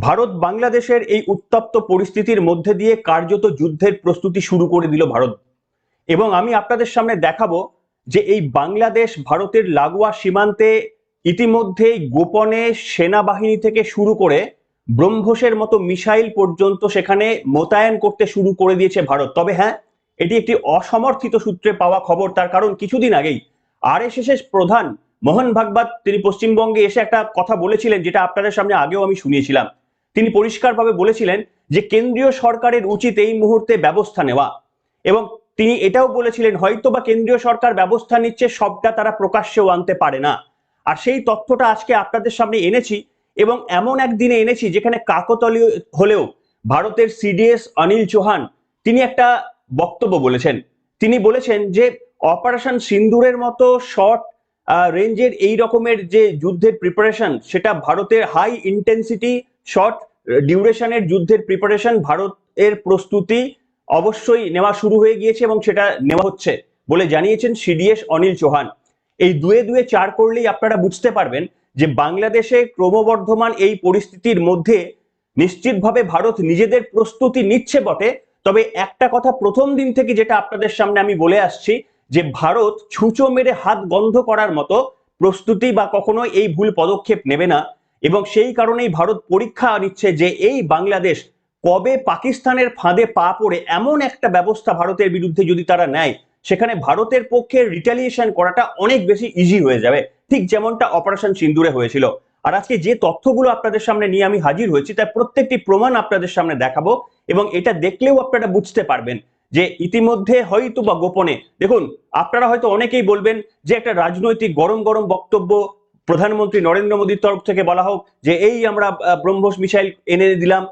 ভারত বাংলাদেশের এই উত্তপ্ত পরিস্থিতির মধ্যে দিয়ে কার্যত যুদ্ধের প্রস্তুতি শুরু করে দিল ভারত। এবং আমি আপনাদের সামনে দেখাবো যে এই বাংলাদেশ ভারতের লাগোয়া সীমান্তে ইতিমধ্যেই গোপনে সেনাবাহিনী থেকে শুরু করে ব্রহ্মসের মতো মিসাইল পর্যন্ত সেখানে মোতায়েন করতে শুরু করে দিয়েছে ভারত। তবে হ্যাঁ, এটি একটি অসমর্থিত সূত্রে পাওয়া খবর। তার কারণ কিছুদিন আগেই আরএসএস প্রধান মোহন ভাগবত তিনি পশ্চিমবঙ্গে এসে একটা কথা বলেছিলেন, যেটা আপনাদের সামনে আগেও আমি শুনিয়েছিলাম। তিনি পরিষ্কারভাবে বলেছিলেন যে কেন্দ্রীয় সরকারের উচিত এই মুহূর্তে ব্যবস্থা নেওয়া, এবং তিনি এটাও বলেছিলেন হয়তো বা কেন্দ্রীয় সরকার ব্যবস্থা নিচ্ছে, সবটা তারা প্রকাশ্যেও আনতে পারে না। আর সেই তথ্যটা আজকে আপনাদের সামনে এনেছি, এবং এমন একদিনে এনেছি যেখানে কাকতালীয় হলেও ভারতের সিডিএস অনিল চৌহান তিনি একটা বক্তব্য বলেছেন। তিনি বলেছেন যে অপারেশন সিন্দুরের মতো শর্ট রেঞ্জের এই রকমের যে যুদ্ধের প্রিপারেশন, সেটা ভারতের হাই ইন্টেন্সিটি শর্ট ডিউরেশনের যুদ্ধের প্রিপারেশন, ভারতের প্রস্তুতি অবশ্যই নেওয়া শুরু হয়ে গিয়েছে এবং সেটা নেওয়া হচ্ছে বলে জানিয়েছেন সিডিএস অনিল চৌহান। এই দুয়ে দুয়ে চার করলেই আপনারা বুঝতে পারবেন যে বাংলাদেশে ক্রমবর্ধমান এই পরিস্থিতির মধ্যে নিশ্চিতভাবে ভারত নিজেদের প্রস্তুতি নিচ্ছে বটে। তবে একটা কথা প্রথম দিন থেকে যেটা আপনাদের সামনে আমি বলে আসছি, যে ভারত ছুঁচো মেরে হাত বন্ধ করার মতো প্রস্তুতি বা কখনো এই ভুল পদক্ষেপ নেবে না। এবং সেই কারণেই ভারত পরীক্ষা নিচ্ছে যে এই বাংলাদেশ কবে পাকিস্তানের ফাঁদে পা পড়ে এমন একটা ব্যবস্থা ভারতের বিরুদ্ধে যদি তারা নেয়, সেখানে ভারতের পক্ষে রিটালিয়েশন করাটা অনেক বেশি ইজি হয়ে যাবে, ঠিক যেমনটা অপারেশন সিন্দুরে হয়েছিল। আর আজকে যে তথ্যগুলো আপনাদের সামনে নিয়ে আমি হাজির হয়েছি তার প্রত্যেকটি প্রমাণ আপনাদের সামনে দেখাবো, এবং এটা দেখলেও আপনারা বুঝতে পারবেন যে ইতিমধ্যে হয়তো বা গোপনে, দেখুন আপনারা হয়তো অনেকেই বলবেন যে একটা রাজনৈতিক গরম গরম বক্তব্য প্রধানমন্ত্রী নরেন্দ্র মোদীর তরফ থেকে বলা হোক যে এই আমরা ব্রহ্মস মিসাইল এনে দিলাম।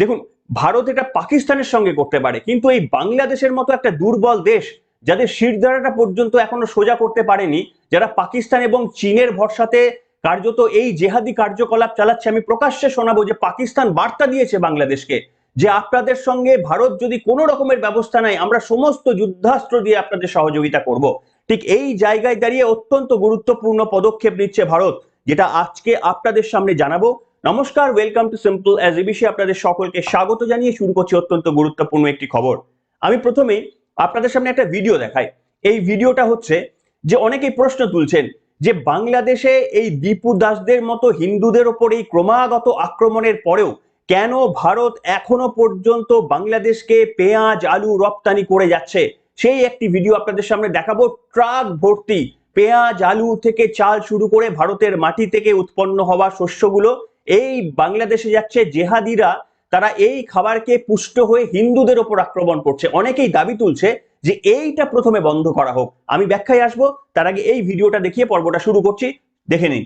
দেখুন, ভারত এটা পাকিস্তানের সঙ্গে করতে পারে, কিন্তু এই বাংলাদেশের মতো একটা দুর্বল দেশ, যাদের শিরদাঁড়াটা পর্যন্ত এখনো সোজা করতে পারেনি, যারা পাকিস্তান এবং চীনের ভরসাতে কার্যত এই জেহাদি কার্যকলাপ চালাচ্ছে, আমি প্রকাশ্যে শোনাবো যে পাকিস্তান বার্তা দিয়েছে বাংলাদেশকে যে আপনাদের সঙ্গে ভারত যদি কোনো রকমের ব্যবস্থা নেয়, আমরা সমস্ত যুদ্ধাস্ত্র দিয়ে আপনাদের সহযোগিতা করব। ঠিক এই জায়গায় দাঁড়িয়ে অত্যন্ত গুরুত্বপূর্ণ পদক্ষেপ নিচ্ছে ভারত, যেটা আজকে আপনাদের সামনে জানাবো। নমস্কার, welcome to simple as ABC. আপনাদের সকলকে স্বাগত জানিয়ে শুরু করছি অত্যন্ত গুরুত্বপূর্ণ একটি খবর। আমি প্রথমেই আপনাদের সামনে একটা ভিডিও দেখাই। এই ভিডিওটা হচ্ছে যে অনেকেই প্রশ্ন তুলছেন যে বাংলাদেশে এই দীপু দাসদের মতো হিন্দুদের ওপর এই ক্রমাগত আক্রমণের পরেও কেন ভারত এখনো পর্যন্ত বাংলাদেশকে পেঁয়াজ আলু রপ্তানি করে যাচ্ছে। সেই একটি ভিডিও আপনাদের সামনে দেখাবো। ট্রাক ভর্তি পেঁয়াজ আলু থেকে চাল শুরু করে ভারতের মাটি থেকে উৎপন্ন হওয়া শস্যগুলো এই বাংলাদেশে যাচ্ছে। জেহাদিরা তারা এই খাবারকে পুষ্ট হয়ে হিন্দুদের ওপর আক্রমণ করছে। অনেকেই দাবি তুলছে যে এইটা প্রথমে বন্ধ করা হোক। আমি ব্যাখ্যায় আসবো, তার আগে এই ভিডিওটা দেখিয়ে পর্বটা শুরু করছি, দেখে নিন।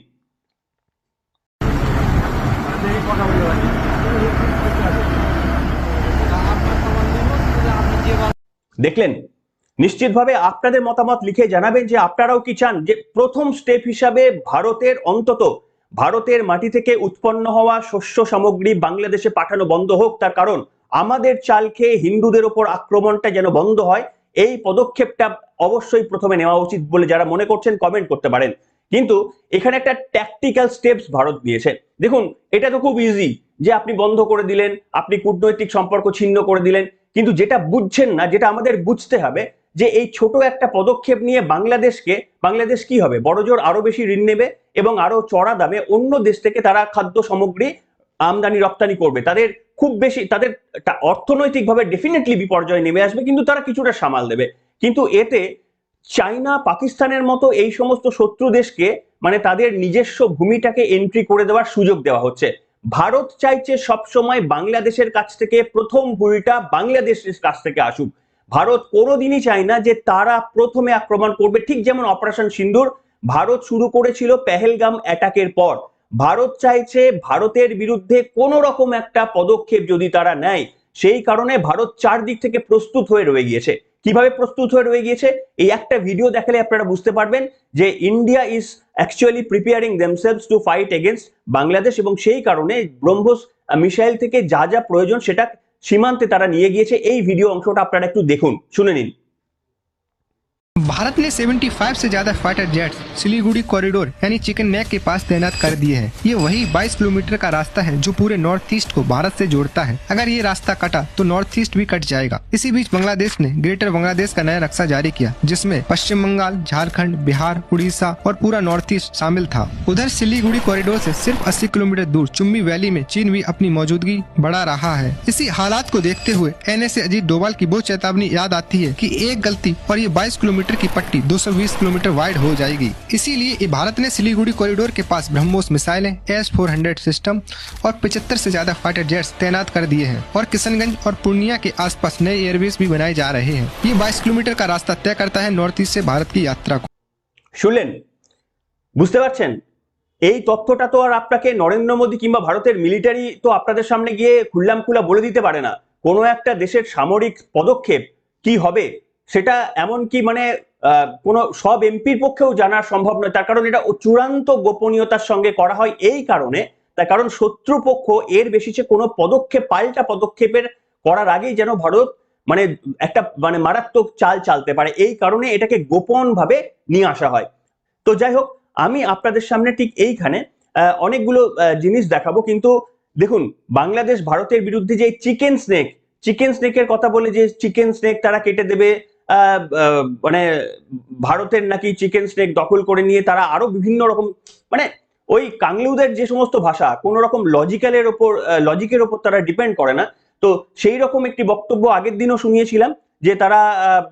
দেখলেন, নিশ্চিতভাবে আপনাদের মতামত লিখে জানাবেন যে আপনারাও কি চান যে প্রথম স্টেপ হিসাবে ভারতের অন্তত ভারতের মাটি থেকে উৎপন্ন হওয়া শস্য সামগ্রী বাংলাদেশে পাঠানো বন্ধ হোক। তার কারণ আমাদের চাল খেয়ে হিন্দুদের ওপর আক্রমণটা যেন বন্ধ হয়, এই পদক্ষেপটা অবশ্যই প্রথমে নেওয়া উচিত বলে যারা মনে করছেন কমেন্ট করতে পারেন। কিন্তু এখানে একটা ট্যাকটিক্যাল স্টেপস ভারত নিয়েছে। দেখুন, এটা তো খুব ইজি যে আপনি বন্ধ করে দিলেন, আপনি কূটনৈতিক সম্পর্ক ছিন্ন করে দিলেন, কিন্তু যেটা বুঝছেন না, যেটা আমাদের বুঝতে হবে যে এই ছোট একটা পদক্ষেপ নিয়ে বাংলাদেশ কি হবে, বড়জোর আরো বেশি ঋণ নেবে এবং আরো চড়া দামে অন্য দেশ থেকে তারা খাদ্য সামগ্রী আমদানি রপ্তানি করবে। তাদের খুব বেশি, তাদের অর্থনৈতিকভাবে ডেফিনেটলি বিপর্যয় নেমে আসবে, কিন্তু তারা কিছুটা সামাল দেবে। কিন্তু এতে চাইনা পাকিস্তানের মতো এই সমস্ত শত্রু দেশকে মানে তাদের নিজস্ব ভূমিটাকে এন্ট্রি করে দেওয়ার সুযোগ দেওয়া হচ্ছে। ভারত চাইছে সবসময় বাংলাদেশের কাছ থেকে প্রথম ভুলটা বাংলাদেশের কাছ থেকে আসুক। ভারত কোনোদিনই চায় না যে তারা প্রথমে আক্রমণ করবে। ঠিক যেমন অপারেশন সিন্দুর ভারত শুরু করেছিল পেহেলগাম অ্যাটাকের পর, ভারত চাইছে ভারতের বিরুদ্ধে কোন রকম একটা পদক্ষেপ যদি তারা নেয়, সেই কারণে ভারত চারদিক থেকে প্রস্তুত হয়ে রয়ে গিয়েছে। কিভাবে প্রস্তুত হয়ে রয়ে গিয়েছে এই একটা ভিডিও দেখালে আপনারা বুঝতে পারবেন যে India is actually preparing themselves to fight against Bangladesh, এবং সেই কারণে ব্রহ্মস মিসাইল থেকে যা যা প্রয়োজন সেটা সীমান্তে তারা নিয়ে গিয়েছে। এই ভিডিও অংশটা আপনারা একটু দেখুন, শুনে নিন। भारत ने 75 से ज्यादा फाइटर जेट्स सिलीगुड़ी कॉरिडोर यानी चिकन नेक के पास तैनात कर दिए हैं। ये वही 22 किलोमीटर का रास्ता है जो पूरे नॉर्थ ईस्ट को भारत से जोड़ता है। अगर ये रास्ता कटा तो नॉर्थ ईस्ट भी कट जाएगा। इसी बीच बांग्लादेश ने ग्रेटर बांग्लादेश का नया नक्शा जारी किया, जिसमें पश्चिम बंगाल, झारखंड, बिहार, उड़ीसा और पूरा नॉर्थ ईस्ट शामिल था। उधर सिलीगुड़ी कॉरिडोर से सिर्फ 80 किलोमीटर दूर चुम्बी वैली में चीन भी अपनी मौजूदगी बढ़ा रहा है। इसी हालात को देखते हुए NSA अजीत डोभाल की वो चेतावनी याद आती है कि एक गलती और ये 22 किलोमीटर की पट्टी 220 किलोमीटर वाइड हो जाएगी। इसीलिए भारत ने सिलीगुड़ी कॉरिडोर के पास ब्रह्मोस मिसाइलें, S-400 सिस्टम और 75 से ज्यादा फाइटर जेट्स तैनात कर दिए हैं और किशनगंज और पूर्णिया के आसपास नए एयरबेस भी बनाए जा रहे हैं। ये 22 किलोमीटर का रास्ता तय करता है नॉर्थ ईस्ट से भारत की यात्रा को। শুনলেন, বুঝতে পারছেন? এই তথ্যটা তো আর আপনাকে নরেন্দ্র মোদী কিংবা ভারতের মিলিটারি তো আপনাদের সামনে গিয়ে খুল্লাম খুলা বলে দিতে পারে না। কোনো একটা দেশের সামরিক পদক্ষেপ কি হবে সেটা এমনকি মানে কোনো সব এমপির পক্ষেও জানা সম্ভব নয়। তার কারণ এটা চূড়ান্ত গোপনীয়তার সঙ্গে করা হয় এই কারণে, তার কারণ শত্রুপক্ষ এর বেশি যে কোনো পদক্ষেপ পাল্টা পদক্ষেপের করার আগেই যেন ভারত মানে একটা মানে মারাত্মক চাল চালতে পারে, এই কারণে এটাকে গোপন ভাবে নিয়ে আসা হয়। তো যাই হোক, আমি আপনাদের সামনে ঠিক এইখানে অনেকগুলো জিনিস দেখাবো, কিন্তু দেখুন বাংলাদেশ ভারতের বিরুদ্ধে যে চিকেন স্নেকের কথা বলে যে চিকেন স্নেক তারা কেটে দেবে, মানে ভারতের নাকি চিকেন স্নেক দখল করে নিয়ে তারা আরো বিভিন্ন রকম মানে ওই কাংলুদের যে সমস্ত ভাষা কোন রকম লজিকের ওপর তারা ডিপেন্ড করে না। তো সেই রকম একটি বক্তব্য আগের দিনও শুনিয়েছিলাম যে তারা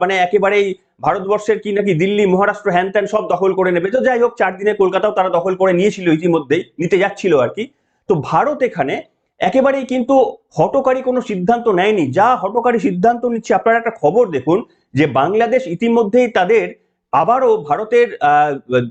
মানে একেবারেই ভারতবর্ষের কি নাকি দিল্লি, মহারাষ্ট্র, হ্যান ত্যান সব দখল করে নেবে। তো যাই হোক, 4 দিনে কলকাতাও তারা দখল করে নিয়েছিল, ইতিমধ্যেই নিতে যাচ্ছিল আর কি। তো ভারত এখানে একেবারেই কিন্তু হঠকারী কোনো সিদ্ধান্ত নেয়নি। যা হঠকারী সিদ্ধান্ত নিচ্ছে, আপনারা একটা খবর দেখুন যে বাংলাদেশ ইতিমধ্যেই তাদের আবারও ভারতের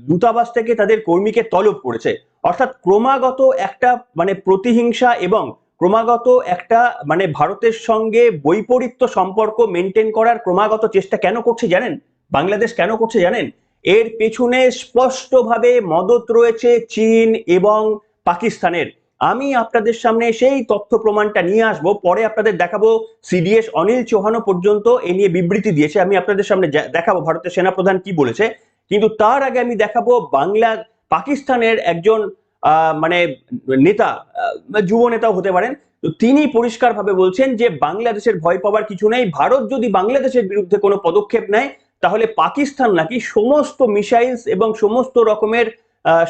দূতাবাস থেকে তাদের কর্মীকে তলব করেছে। অর্থাৎ ক্রমাগত একটা মানে প্রতিহিংসা এবং ক্রমাগত একটা মানে ভারতের সঙ্গে বৈপরীত্য সম্পর্ক মেনটেন করার ক্রমাগত চেষ্টা কেন করছে জানেন? বাংলাদেশ কেন করছে জানেন? এর পেছনে স্পষ্টভাবে মদত রয়েছে চীন এবং পাকিস্তানের। আমি আপনাদের সামনে সেই তথ্য প্রমাণটা নিয়ে আসবো, পরে আপনাদের দেখাবো। CDS অনিল চৌহানও পর্যন্ত এ নিয়ে বিবৃতি দিয়েছে, আমি আপনাদের সামনে দেখাবো ভারতের সেনাপ্রধান কি বলেছে। কিন্তু তার আগে আমি দেখাবো পাকিস্তানের একজন মানে নেতা, যুব নেতাও হতে পারেন, তো তিনি পরিষ্কারভাবে বলছেন যে বাংলাদেশের ভয় পাওয়ার কিছু নেই। ভারত যদি বাংলাদেশের বিরুদ্ধে কোনো পদক্ষেপ নেয় তাহলে পাকিস্তান নাকি সমস্ত মিসাইলস এবং সমস্ত রকমের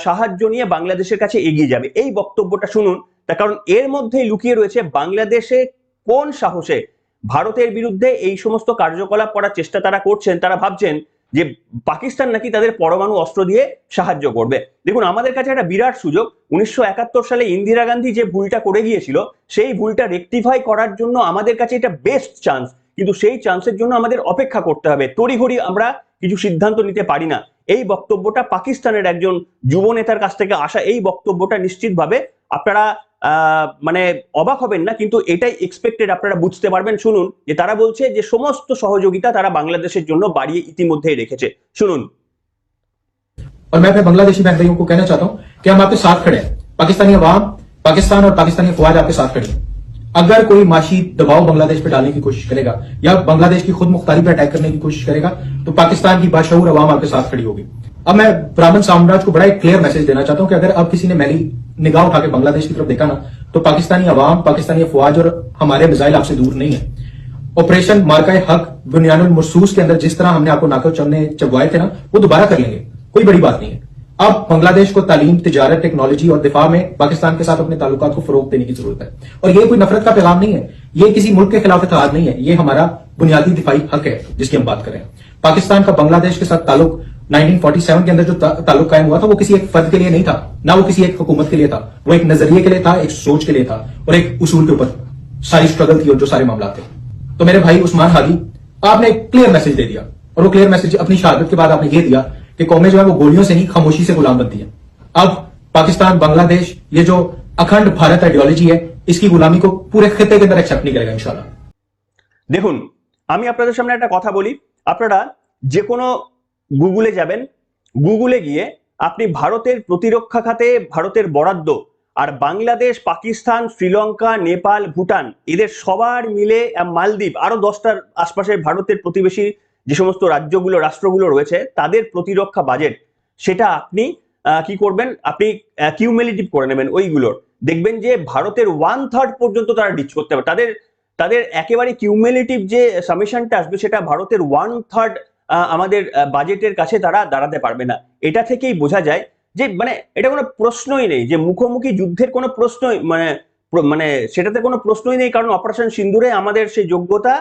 সাহায্য নিয়ে বাংলাদেশের কাছে এগিয়ে যাবে। এই বক্তব্যটা শুনুন, তার কারণ এর মধ্যেই লুকিয়ে রয়েছে বাংলাদেশে কোন সাহসে ভারতের বিরুদ্ধে এই সমস্ত কার্যকলাপ করার চেষ্টা তারা করছেন। তারা ভাবছেন যে পাকিস্তান নাকি তাদের পরমাণু অস্ত্র দিয়ে সাহায্য করবে। দেখুন, আমাদের কাছে একটা বিরাট সুযোগ। 1971 সালে ইন্দিরা গান্ধী যে ভুলটা করে গিয়েছিল সেই ভুলটা রেকটিফাই করার জন্য আমাদের কাছে এটা বেস্ট চান্স, কিন্তু সেই চান্সের জন্য আমাদের অপেক্ষা করতে হবে। তড়িঘড়ি আমরা কিছু সিদ্ধান্ত নিতে পারি না। এই বক্তব্যটা পাকিস্তানের একজন যুব নেতার কাছ থেকে আসা, এই বক্তব্যটা নিশ্চিতভাবে আপনারা মানে অবাক হবেন না, কিন্তু এটাই এক্সপেক্টেড, আপনারা বুঝতে পারবেন। শুনুন যে তারা বলছে যে সমস্ত সহযোগিতা তারা বাংলাদেশের জন্য বাড়িয়ে ইতিমধ্যেই রেখেছে। শুনুন। और मैं अपने बांग्लादेशी बहन भाइयों को कहना चाहता हूं कि हम आपके साथ खड़े हैं। पाकिस्तानी अवाम, पाकिस्तान और पाकिस्तानी अफवाज आपके साथ खड़ी है। अगर कोई माशी दबाव बांग्लादेश पे डालने की कोशिश करेगा या बांग्लादेश की खुद मुख्तारी पर अटैक करने की कोशिश करेगा तो पाकिस्तान की बाशऊर अवाम आपके साथ खड़ी होगी। अब मैं ब्राह्मण साम्राज्य को बड़ा एक क्लियर मैसेज देना चाहता हूं कि अगर अब किसी ने मैली निगाह उठा के बांग्लादेश की तरफ देखा ना, तो पाकिस्तानी अवाम, पाकिस्तानी अफवाज और हमारे मिसाइल आपसे दूर नहीं है। ऑपरेशन मार्का हक बुनियानुल मरसूस के अंदर जिस तरह हमने आपको नाकल चबवाए थे ना, वो दोबारा कर लेंगे, कोई बड़ी बात नहीं है। अब बांग्लादेश को तालीम, तिजारत, टेक्नोलॉजी और दिफा में पाकिस्तान के साथ अपने ताल्लुकात को फरोग देने की जरूरत है। और ये कोई नफरत का पैगाम नहीं है, ये किसी मुल्क के खिलाफ इत्तेहाद नहीं है, ये हमारा बुनियादी दिफाई हक है जिसकी हम बात करें। पाकिस्तान का बांग्लादेश के साथ ताल्लुक 1947 के अंदर जो ताल्लुक कायम हुआ था वो किसी एक फर्द के लिए नहीं था, ना वो किसी एक हुकूमत के लिए था, वो एक नजरिए के लिए था, एक सोच के लिए था और एक उसूल के ऊपर सारी स्ट्रगल थी और जो सारे मामला थे। तो मेरे भाई उस्मान हादी, आपने एक क्लियर मैसेज दे दिया और वो क्लियर मैसेज अपनी शहादत के बाद आपने ये दिया कि कौमें जो है वो गोलियों से नहीं खामोशी से गुलाम बनती है। अब पाकिस्तान, बांग्लादेश, ये जो अखंड भारत आइडियोलॉजी है, इसकी गुलामी को पूरे खिते के अंदर एक्सेप्ट नहीं करेगा इंशाल्लाह। দেখুন, আমি আপনাদের সামনে একটা কথা বলি, আপনারা যে কোনো গুগলে যাবেন, গুগলে গিয়ে আপনি ভারতের প্রতিরক্ষা খাতে ভারতের বরাদ্দ আর বাংলাদেশ, পাকিস্তান, শ্রীলঙ্কা, নেপাল, ভুটান এদের সবার মিলে মালদ্বীপ আরো 10টার আশপাশের ভারতের প্রতিবেশী যে সমস্ত রাষ্ট্রগুলো রয়েছে তাদের প্রতিরক্ষা বাজেট, সেটা আপনি কি করবেন, আপনি কিউমুলেটিভ করে নেবেন ওইগুলোর, দেখবেন যে ভারতের 1/3 পর্যন্ত তারা ডিচ করতে পারে। তাদের তাদের একেবারে কিউমুলেটিভ যে সামেশনটা আসবে সেটা ভারতের 1/3 আমাদের বাজেটের কাছে তারা দাঁড়াতে পারবে না। এটা থেকেই বোঝা যায় যে মানে এটা কোনো প্রশ্নই নেই যে মুখোমুখি যুদ্ধের কোনো প্রশ্নই মানে সেটাতে কোনো প্রশ্নই নেই, কারণ অপারেশন সিন্দুরে আমাদের সেই যোগ্যতা,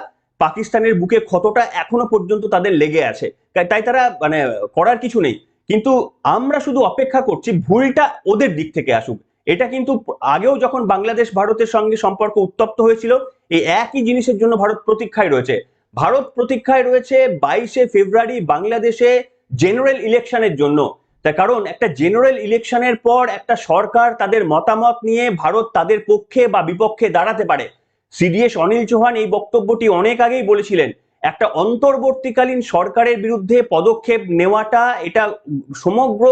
পাকিস্তানের বুকে ক্ষতটা এখনো পর্যন্ত তাদের লেগে আছে, তাই তারা মানে করার কিছু নেই। কিন্তু আমরা শুধু অপেক্ষা করছি ভুলটা ওদের দিক থেকে আসুক। এটা কিন্তু আগেও যখন বাংলাদেশ ভারতের সঙ্গে সম্পর্ক উত্তপ্ত হয়েছিল, এই একই জিনিসের জন্য ভারত প্রতীক্ষায় রয়েছে। ভারত প্রতীক্ষায় রয়েছে 22শে ফেব্রুয়ারি বাংলাদেশে জেনারেল ইলেকশনের জন্য। তার কারণ একটা জেনারেল ইলেকশনের পর একটা সরকার তাদের মতামত নিয়ে ভারত তাদের পক্ষে বা বিপক্ষে দাঁড়াতে পারে। সিডিএস অনিল চৌহান এই বক্তব্যটি অনেক আগেই বলেছিলেন। একটা অন্তর্বর্তীকালীন সরকারের বিরুদ্ধে পদক্ষেপ নেওয়াটা এটা সমগ্র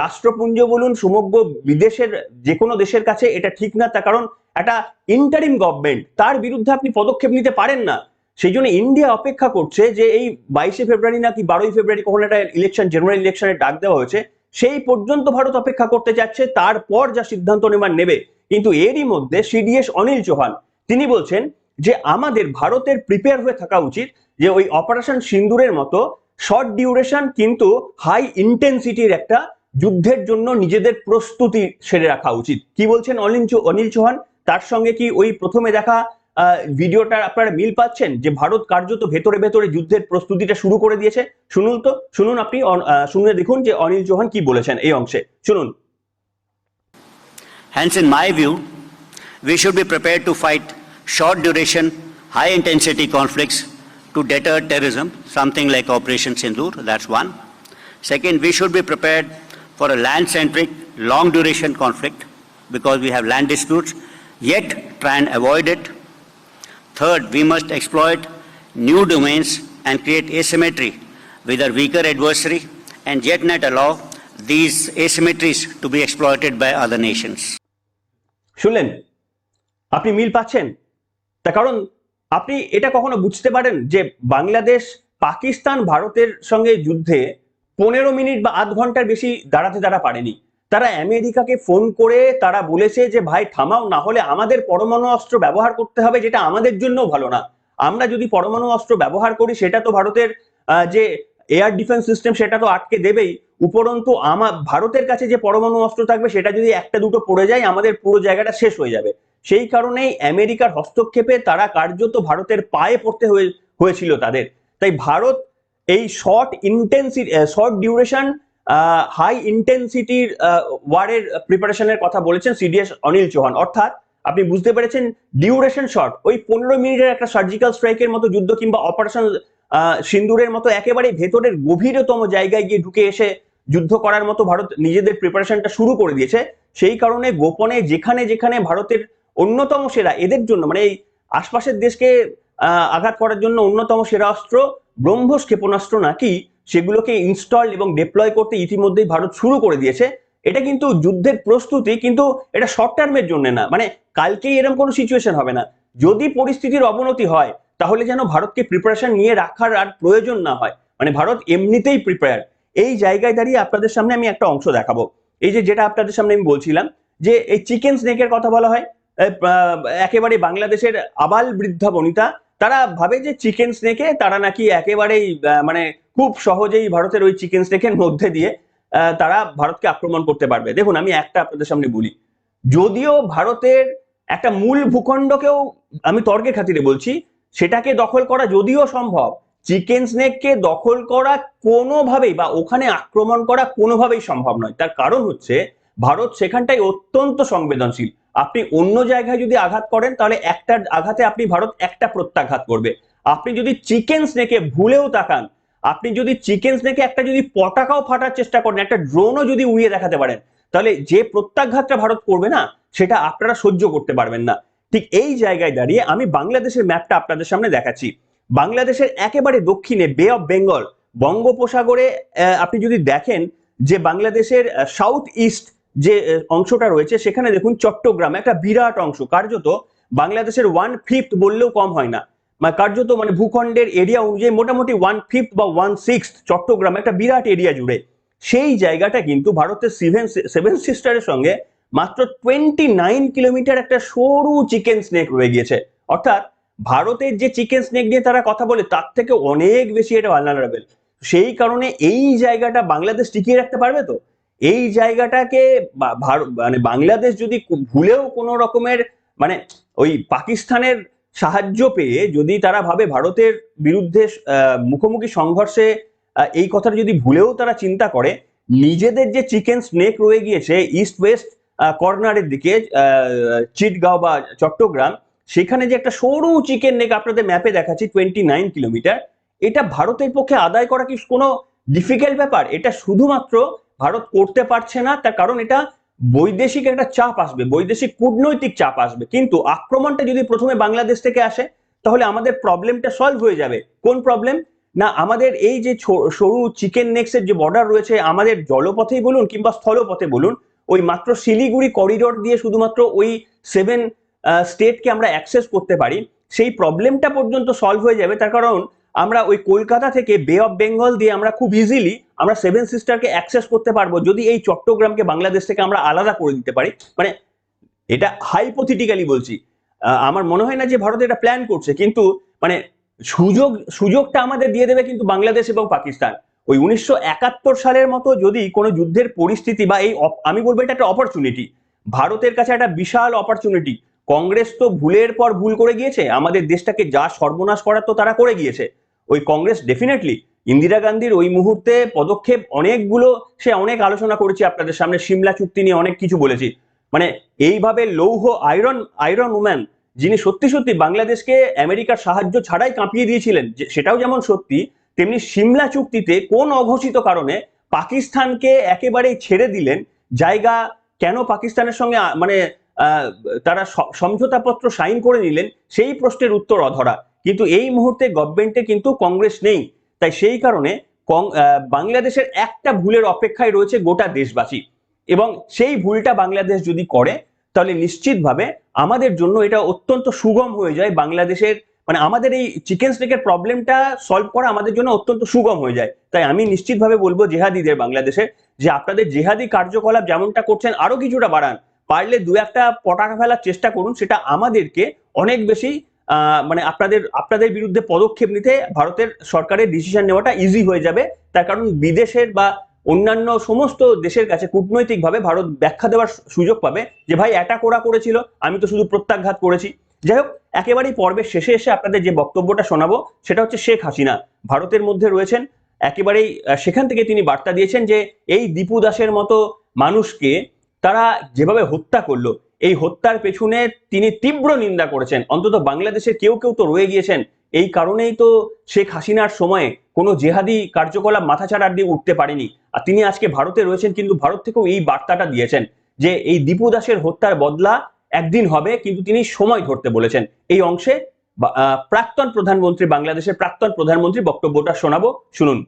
রাষ্ট্রপুঞ্জ বলুন, সমগ্র বিদেশের যে কোনো দেশের কাছে এটা ঠিক না। তার কারণ একটা ইন্টারিম গভর্নমেন্ট, তার বিরুদ্ধে আপনি পদক্ষেপ নিতে পারেন না। সেই জন্য ইন্ডিয়া অপেক্ষা করছে যে এই 22শে ফেব্রুয়ারি নাকি 12ই ফেব্রুয়ারি কখন একটা ইলেকশন, জেনারেল ইলেকশনের ডাক দেওয়া হয়েছে, সেই পর্যন্ত ভারত অপেক্ষা করতে যাচ্ছে, তারপর যা সিদ্ধান্ত নেবে। কিন্তু এরই মধ্যে সিডিএস অনিল চৌহান তিনি বলছেন যে আমাদের ভারতের প্রিপেয়ার হয়ে থাকা উচিত যে ওই অপারেশন সিন্দুরের মতো শর্ট ডিউরেশন কিন্তু হাই ইন্টেন্সিটির একটা যুদ্ধের জন্য নিজেদের প্রস্তুতি সেরে রাখা উচিত। কি বলছেন অনিল চৌহান? তার সঙ্গে কি ওই প্রথমে দেখা ভিডিওটা আপনারা মিল পাচ্ছেন যে ভারত কার্যত ভেতরে ভেতরে যুদ্ধের প্রস্তুতিটা শুরু করে দিয়েছে? শুনুন আপনি, শুনে দেখুন যে অনিল চৌহান কি বলেছেন এই অংশে, শুনুন। Hence, in my view, we should be prepared to fight short duration, high intensity conflicts to deter terrorism, something like Operation Sindoor, that's one. Second, we should be prepared for a land-centric, long duration conflict because we have land disputes, yet try and avoid it. Third, we must exploit new domains and create asymmetry with our weaker adversary and yet not allow these asymmetries to be exploited by other nations. শুনলেন? আপনি মিল পাচ্ছেন? তার কারণ আপনি এটা কখনো বুঝতে পারেন যে বাংলাদেশ পাকিস্তান ভারতের সঙ্গে যুদ্ধে 15 মিনিট বা আধ ঘন্টার বেশি দাঁড়াতে তারা পারেনি। তারা আমেরিকাকে ফোন করে তারা বলেছে যে ভাই থামাও, না হলে আমাদের পরমাণু অস্ত্র ব্যবহার করতে হবে, যেটা আমাদের জন্য ভালো না। আমরা যদি পরমাণু অস্ত্র ব্যবহার করি সেটা তো ভারতের যে এয়ার ডিফেন্স সিস্টেম সেটা তো আটকে দেবেই, উপরন্তু ভারতের কাছে যে পরমাণু অস্ত্র থাকবে সেটা যদি একটা দুটো পড়ে যায় আমাদের পুরো জায়গাটা শেষ হয়ে যাবে। সেই কারণেই আমেরিকার হস্তক্ষেপে তারা কার্যত ভারতের পায়ে পড়তে হয়েছিল তাদের। তাই ভারত এই শর্ট ডিউরেশন হাই ইন্টেন্সিটির ওয়ারের প্রিপারেশনের কথা বলেছেন সিডিএস অনিল চৌহান। অর্থাৎ আপনি বুঝতে পেরেছেন, ডিউরেশন শর্ট, ওই 15 মিনিটের একটা সার্জিক্যাল স্ট্রাইকের মতো যুদ্ধ কিংবা অপারেশন সিন্দুরের মতো একেবারে ভেতরের গভীরতম জায়গায় গিয়ে ঢুকে এসে যুদ্ধ করার মতো ভারত নিজেদের প্রিপারেশনটা শুরু করে দিয়েছে। সেই কারণে গোপনে যেখানে যেখানে ভারতের অন্যতম সেরা, এদের জন্য মানে এই আশপাশের দেশকে আঘাত করার জন্য অন্যতম সেরা অস্ত্র ব্রহ্মস ক্ষেপণাস্ত্র নাকি, সেগুলোকে ইনস্টল এবং ডিপ্লয় করতে ইতিমধ্যেই ভারত শুরু করে দিয়েছে। এটা কিন্তু যুদ্ধের প্রস্তুতি, কিন্তু এটা শর্ট টার্মের জন্য না, মানে কালকেই এরকম কোনো সিচুয়েশন হবে না। যদি পরিস্থিতির অবনতি হয় তাহলে যেন ভারতকে প্রিপারেশন নিয়ে রাখার আর প্রয়োজন না হয়, মানে ভারত এমনিতেই প্রিপেয়ার। এই জায়গায় দাঁড়িয়ে আপনাদের সামনে আমি একটা অংশ দেখাবো। এই যে যেটা আপনাদের সামনে আমি বলছিলাম যে এই চিকেন স্নেকের কথা বলা হয়, একেবারে বাংলাদেশের আবাল বৃদ্ধা বনিতা তারা ভাবে যে চিকেন স্নেকে তারা নাকি একেবারেই মানে খুব সহজেই ভারতের ওই চিকেন স্নেকের মধ্যে দিয়ে তারা ভারতকে আক্রমণ করতে পারবে। দেখুন আমি একটা আপনাদের সামনে বলি, যদিও ভারতের একটা মূল ভূখণ্ডকেও আমি তর্কের খাতিরে বলছি, সেটাকে দখল করা যদিও সম্ভব, চিকেন স্নেককে দখল করা কোনোভাবেই বা ওখানে আক্রমণ করা কোনোভাবেই সম্ভব নয়। তার কারণ হচ্ছে ভারত সেখানটাই অত্যন্ত সংবেদনশীল। আপনি অন্য জায়গায় যদি আঘাত করেন তাহলে একটা আঘাতে আপনি ভারত একটা প্রত্যাঘাত করবে। আপনি যদি চিকেন স্নেকে ভুলেও তাকান, আপনি যদি চিকেন স্নেকে একটা যদি পতাকাও ফাটার চেষ্টা করেন, একটা ড্রোনও যদি উড়িয়ে দেখাতে পারেন, তাহলে যে প্রত্যাঘাতটা ভারত করবে না সেটা আপনারা সহ্য করতে পারবেন না। ঠিক এই জায়গায় দাঁড়িয়ে আমি বাংলাদেশের ম্যাপটা আপনাদের সামনে দেখাচ্ছি। বাংলাদেশের একেবারে দক্ষিণে বে অফ বেঙ্গল, বঙ্গোপসাগরে আপনি যদি দেখেন যে বাংলাদেশের সাউথ ইস্ট যে অংশটা রয়েছে সেখানে দেখুন চট্টগ্রাম একটা বিরাট অংশ, কার্যত বাংলাদেশের 1/5 বললেও কম হয় না। কার্যত মানে ভূখণ্ডের এরিয়া অনুযায়ী মোটামুটি 1/5 বা 1/6 চট্টগ্রাম, একটা বিরাট এরিয়া জুড়ে। সেই জায়গাটা কিন্তু ভারতের সেভেন সিস্টারের সঙ্গে মাত্র 29 কিলোমিটার একটা সরু চিকেন স্নেক রয়ে গিয়েছে। অর্থাৎ ভারতের যে চিকেন স্নেক নিয়ে তারা কথা বলে তার থেকে অনেক বেশি এটা ভালনারেবল। সেই কারণে এই জায়গাটা বাংলাদেশ টিকিয়ে রাখতে পারবে তো? এই জায়গাটাকে মানে বাংলাদেশ যদি ভুলেও কোনো রকমের মানে ওই পাকিস্তানের সাহায্য পেয়ে যদি তারা ভাবে ভারতের বিরুদ্ধে মুখোমুখি সংঘর্ষে এই কথাটা যদি ভুলেও তারা চিন্তা করে, নিজেদের যে চিকেন স্নেক রয়ে গিয়েছে ইস্ট ওয়েস্ট কর্নারের দিকে চিটগাঁও বা চট্টগ্রাম, সেখানে যে একটা সরু চিকেন নেক আপনাদের ম্যাপে দেখাচ্ছি 29 কিলোমিটার, এটা ভারতের পক্ষে আদায় করা কি কোনো ডিফিকাল্ট ব্যাপার? এটা শুধুমাত্র ভারত করতে পারছে না, তার কারণ এটা বৈদেশিক একটা চাপ আসবে, বৈদেশিক কূটনৈতিক চাপ আসবে। কিন্তু আক্রমণটা যদি প্রথমে বাংলাদেশ থেকে আসে তাহলে আমাদের প্রবলেমটা সলভ হয়ে যাবে। কোন প্রবলেম? না, আমাদের এই যে সরু চিকেন নেক্সের যে বর্ডার রয়েছে, আমাদের জলপথেই বলুন কিংবা স্থলপথে বলুন, ওই মাত্র শিলিগুড়ি করিডোর দিয়ে শুধুমাত্র ওই 7 স্টেটকে আমরা অ্যাক্সেস করতে পারি, সেই প্রবলেমটা পর্যন্ত সলভ হয়ে যাবে। তার কারণ আমরা ওই কলকাতা থেকে বে অফ বেঙ্গল দিয়ে আমরা খুব ইজিলি আমরা সেভেন সিস্টারকে অ্যাক্সেস করতে পারবো যদি এই চট্টগ্রামকে বাংলাদেশ থেকে আমরা আলাদা করে দিতে পারি। মানে এটা হাইপোথেটিক্যালি বলছি, আমার মনে হয় না যে ভারত এটা প্ল্যান করছে, কিন্তু মানে সুযোগটা আমাদের দিয়ে দেবে কিন্তু বাংলাদেশ এবং পাকিস্তান। ওই 1971 সালের মতো যদি কোনো যুদ্ধের পরিস্থিতি বা এই আমি বলবো এটা একটা অপরচুনিটি, ভারতের কাছে একটা বিশাল অপরচুনিটি। কংগ্রেস তো ভুলের পর ভুল করে গিয়েছে, আমাদের দেশটাকে যা সর্বনাশ করার তো তারা করে গিয়েছে। ওই কংগ্রেস ডেফিনেটলি ইন্দিরা গান্ধীর ওই মুহূর্তে পদক্ষেপ অনেকগুলো, সে অনেক আলোচনা করেছি আপনাদের সামনে, সিমলা চুক্তি নিয়ে অনেক কিছু বলেছি। মানে এইভাবে লৌহ আয়রন উম্যান যিনি সত্যি সত্যি বাংলাদেশকে আমেরিকার সাহায্য ছাড়াই কাঁপিয়ে দিয়েছিলেন, সেটাও যেমন সত্যি, তেমনি সিমলা চুক্তিতে কোন অঘোষিত কারণে পাকিস্তানকে একেবারেই ছেড়ে দিলেন জায়গা, কেন পাকিস্তানের সঙ্গে মানে তারা সমঝোতাপত্র সাইন করে নিলেন, সেই প্রশ্নের উত্তর অধরা। কিন্তু এই মুহূর্তে গভর্নমেন্টে কিন্তু কংগ্রেস নেই, তাই সেই কারণে বাংলাদেশের একটা ভুলের অপেক্ষায় রয়েছে গোটা দেশবাসী, এবং সেই ভুলটা বাংলাদেশ যদি করে তাহলে নিশ্চিতভাবে আমাদের জন্য এটা অত্যন্ত সুগম হয়ে যায়। বাংলাদেশের মানে আমাদের এই চিকেন স্নেকের প্রবলেমটা সলভ করা আমাদের জন্য অত্যন্ত সুগম হয়ে যায়। তাই আমি নিশ্চিতভাবে বলবো জেহাদিদের বাংলাদেশের, যে আপনাদের জেহাদি কার্যকলাপ যেমনটা করছেন আরো কিছুটা বাড়ান, পারলে দু একটা পটাকা ফেলার চেষ্টা করুন, সেটা আমাদেরকে অনেক বেশি মানে আপনাদের বিরুদ্ধে পদক্ষেপ নিতে ভারতের সরকারের ডিসিশন নেওয়াটা ইজি হয়ে যাবে। তার কারণ বিদেশের বা অন্যান্য সমস্ত দেশের কাছে কূটনৈতিকভাবে ভারত ব্যাখ্যা দেওয়ার সুযোগ পাবে যে ভাই অ্যাটাক ওরা করেছিল, আমি তো শুধু প্রত্যাঘাত করেছি। যাই হোক, একেবারেই পর্বের শেষে এসে আপনাদের যে বক্তব্যটা শোনাবো সেটা হচ্ছে শেখ হাসিনা ভারতের মধ্যে রয়েছেন, একেবারেই সেখান থেকে তিনি বার্তা দিয়েছেন যে এই দীপু দাসের মতো মানুষকে তারা যেভাবে হত্যা করলো, এই হত্যার পেছনে তিনি তীব্র নিন্দা করেছেন। অন্তত বাংলাদেশের কেউ কেউ তো রয়ে গিয়েছেন, এই কারণেই তো শেখ হাসিনার সময়ে কোনো জেহাদি কার্যকলাপ মাথাচাড়া দিয়ে উঠতে পারেনি। আর তিনি আজকে ভারতে রয়েছেন, কিন্তু ভারত থেকেও এই বার্তাটা দিয়েছেন যে এই দীপু দাসের হত্যার বদলা একদিন হবে, কিন্তু তিনি সময় ধরতে বলেছেন। এই অংশে প্রাক্তন প্রধানমন্ত্রী, বাংলাদেশের প্রাক্তন প্রধানমন্ত্রী বক্তব্যটা শোনাবো, শুনুন।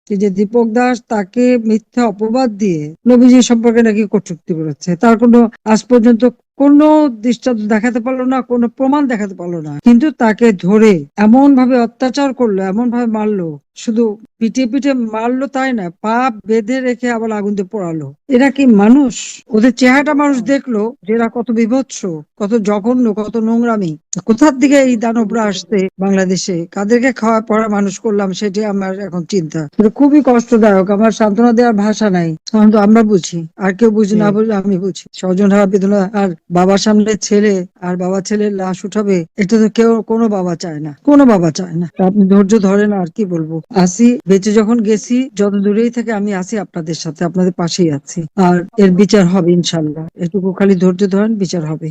যে দীপক দাস তাকে মিথ্যা অপবাদ দিয়ে নবীজি সম্পর্কে নাকি কটূক্তি করেছে, তার কোনো আজ পর্যন্ত কোনো দৃষ্টান্ত দেখাতে পারলো না, কোনো প্রমাণ দেখাতে পারলো না, কিন্তু তাকে ধরে এমন ভাবে অত্যাচার করলো, এমন ভাবে মারলো, শুধু পিঠে পিঠে মারলো তাই না, পা বেঁধে রেখে আবার আগুন দিয়ে পোড়ালো। এরা কি মানুষ? ওদের চেহারাটা মানুষ দেখলো যে এরা কত বিভৎস, কত জঘন্য, কত নোংরামি। কোথার দিকে এই দানবরা আসছে বাংলাদেশে, কাদেরকে খাওয়া পড়া মানুষ করলাম, সেটাই আমার এখন চিন্তা। খুবই কষ্টদায়ক, আমার সান্ত্বনা দেওয়ার ভাষা নাই, কিন্তু আমরা বুঝি, আর কেউ বুঝি না বুঝি আমি বুঝি। স্বজন হারা বেদনা, আর বাবার সামনে ছেলে আর বাবা ছেলের লাশ উঠাবে, এটা তো কেউ কোনো বাবা চায় না, কোনো বাবা চায় না। আপনি ধৈর্য ধরেন, আর কি বলবো। আসি, বেঁচে যখন গেছি, যত দূরেই থেকে আমি আছি আপনাদের সাথে, আপনাদের পাশেই আছি, আর এর বিচার হবে ইনশাল্লাহ। এটুকু খালি ধৈর্য ধরেন, বিচার হবে।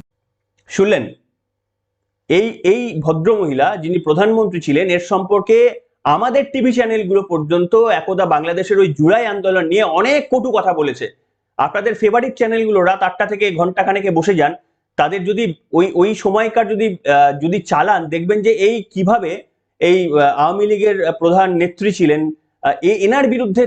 শুনলেন এই ভদ্র মহিলা যিনি প্রধানমন্ত্রী ছিলেন, এর সম্পর্কে আমাদের টিভি চ্যানেলগুলো পর্যন্ত একদা বাংলাদেশের ওই জুলাই আন্দোলন নিয়ে অনেক কটু কথা বলেছে। আপনাদের ফেভারিট চ্যানেলগুলো রাত 8টা থেকে ঘন্টাখানেকে বসে যান, তাদের যদি ওই সময়কার যদি চালান, দেখবেন যে এই কিভাবে এই আওয়ামী লীগের প্রধান নেত্রী ছিলেন, এনার বিরুদ্ধে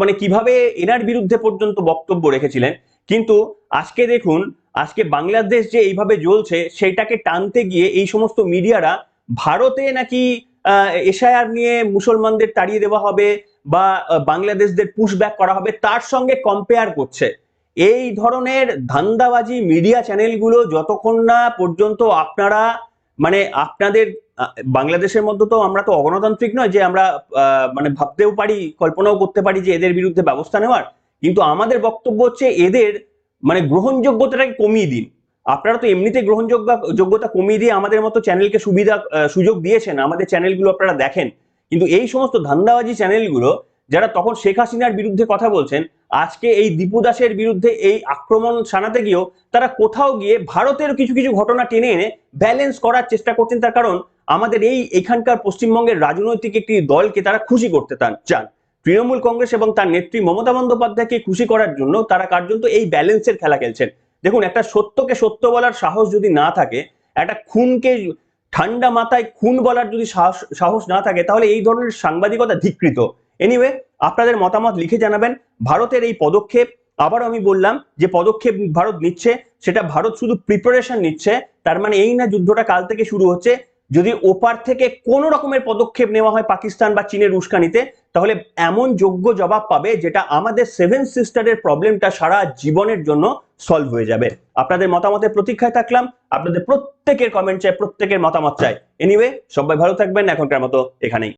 মানে কিভাবে এনার বিরুদ্ধে পর্যন্ত বক্তব্য রেখেছিলেন। কিন্তু আজকে দেখুন আজকে বাংলাদেশ যে এইভাবে জ্বলছে সেটাকে টানতে গিয়ে এই সমস্ত মিডিয়ারা ভারতে নাকি এসআইআর নিয়ে মুসলমানদের তাড়িয়ে দেওয়া হবে বা বাংলাদেশদের পুশব্যাক করা হবে তার সঙ্গে কম্পেয়ার করছে। এই ধরনের ধান্দাবাজি মিডিয়া চ্যানেলগুলো যতক্ষণ না পর্যন্ত আপনারা মানে আপনাদের বাংলাদেশের মধ্যে তো আমরা তো অগণতান্ত্রিক নয় যে আমরা মানে ভাবতেও পারি কল্পনাও করতে পারি যে এদের বিরুদ্ধে ব্যবস্থা নেওয়ার, কিন্তু আমাদের বক্তব্য হচ্ছে এদের মানে গ্রহণযোগ্যতাটাকে কমিয়ে দিন। আপনারা তো এমনিতে যোগ্যতা কমিয়ে দিয়ে আমাদের মতো চ্যানেলকে সুযোগ দিয়েছেন, আমাদের চ্যানেলগুলো আপনারা দেখেন, কিন্তু এই সমস্ত ধান্দাবাজি চ্যানেলগুলো যারা তখন শেখ হাসিনার বিরুদ্ধে কথা বলছেন আজকে এই দীপু দাসের বিরুদ্ধে এই আক্রমণ শানাতে গিয়েও তারা কোথাও গিয়ে ভারতের কিছু কিছু ঘটনা টেনে এনে ব্যালেন্স করার চেষ্টা করছেন। তার কারণ আমাদের এখানকার পশ্চিমবঙ্গের রাজনৈতিক একটি দলকে তারা খুশি করতে চান। তৃণমূল কংগ্রেস এবং তার নেত্রী মমতা বন্দ্যোপাধ্যায়কে খুশি করার জন্য তারা কার্যত এই ব্যালেন্সের খেলা খেলছেন। দেখুন, একটা সত্যকে সত্য বলার সাহস যদি না থাকে, একটা খুনকে ঠান্ডা মাথায় খুন বলার যদি সাহস না থাকে, তাহলে এই ধরনের সাংবাদিকতা ধিকৃত। এনিওয়ে, আপনাদের মতামত লিখে জানাবেন। ভারতের এই পদক্ষেপ, আবার আমি বললাম যে পদক্ষেপ ভারত নিচ্ছে, সেটা ভারত শুধু প্রিপারেশন নিচ্ছে, তার মানে এই না যুদ্ধটা কাল থেকে শুরু হচ্ছে। যদি ওপার থেকে কোনো রকমের পদক্ষেপ নেওয়া হয় পাকিস্তান বা চীনের উস্কানিতে, তাহলে এমন যোগ্য জবাব পাবে যেটা আমাদের সেভেন সিস্টারের প্রবলেমটা সারা জীবনের জন্য সলভ হয়ে যাবে। আপনাদের মতামতের প্রতীক্ষায় থাকলাম। আপনাদের প্রত্যেকের কমেন্ট চাই, প্রত্যেকের মতামত চাই। এনিওয়ে, সবাই ভালো থাকবেন। এখনকার মতো এখানেই।